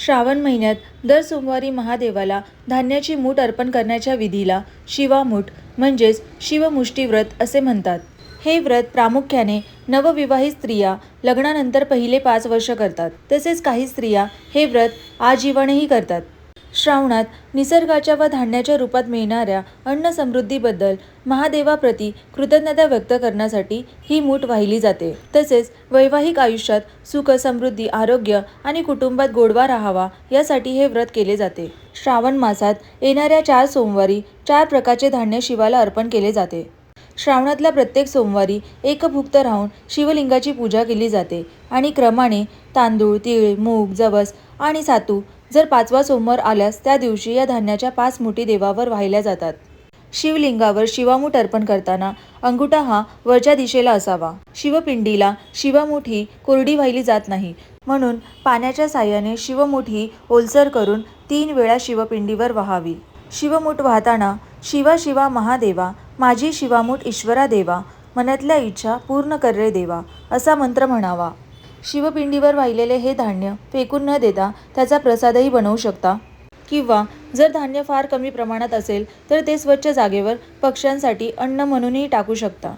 श्रावण महिन्यात दर सोमवारी महादेवाला धान्याची मूठ अर्पण करण्याच्या विधीला शिवामूठ म्हणजेच शिवमुष्टी-व्रत असे म्हणतात. हे व्रत प्रामुख्याने नवविवाहित स्त्रिया लग्नानंतर पहिले 5 वर्ष करतात. तसेच काही स्त्रिया हे व्रत आजीवनही करतात. श्रावणात निसर्गाच्या व धान्याच्या रूपात मिळणाऱ्या अन्नसमृद्धीबद्दल महादेवाप्रती कृतज्ञता व्यक्त करण्यासाठी ही मूठ वाहिली जाते. तसेच वैवाहिक आयुष्यात सुख, समृद्धी, आरोग्य आणि कुटुंबात गोडवा राहावा यासाठी हे व्रत केले जाते. श्रावण मासात येणाऱ्या 4 सोमवारी 4 प्रकारचे धान्य शिवाला अर्पण केले जाते. श्रावणातल्या प्रत्येक सोमवारी एकभुक्त राहून शिवलिंगाची पूजा केली जाते आणि क्रमाने तांदूळ, तीळ, मूग, जवस आणि सातू जर 5वा सोमवार आल्यास त्या दिवशी या धान्याच्या 5 मुठी देवावर वाहिल्या जातात. शिवलिंगावर शिवामूठ अर्पण करताना अंगठा हा वरच्या दिशेला असावा. शिवपिंडीला शिवामूठ ही कोरडी वाहिली जात नाही, म्हणून पाण्याच्या साहाय्याने शिवमूठ ही ओलसर करून 3 वेळा शिवपिंडीवर वाहावी. शिवमूठ वाहताना शिवा शिवा महादेवा, माझी शिवामूठ ईश्वरा देवा, मनातल्या इच्छा पूर्ण कर रे देवा असा मंत्र म्हणावा. शिवपिंडीवर वाहिलेले हे धान्य फेकून न देता त्याचा प्रसादही बनवू शकता, किंवा जर धान्य फार कमी प्रमाणात असेल तर ते स्वच्छ जागेवर पक्ष्यांसाठी अन्न म्हणूनही टाकू शकता.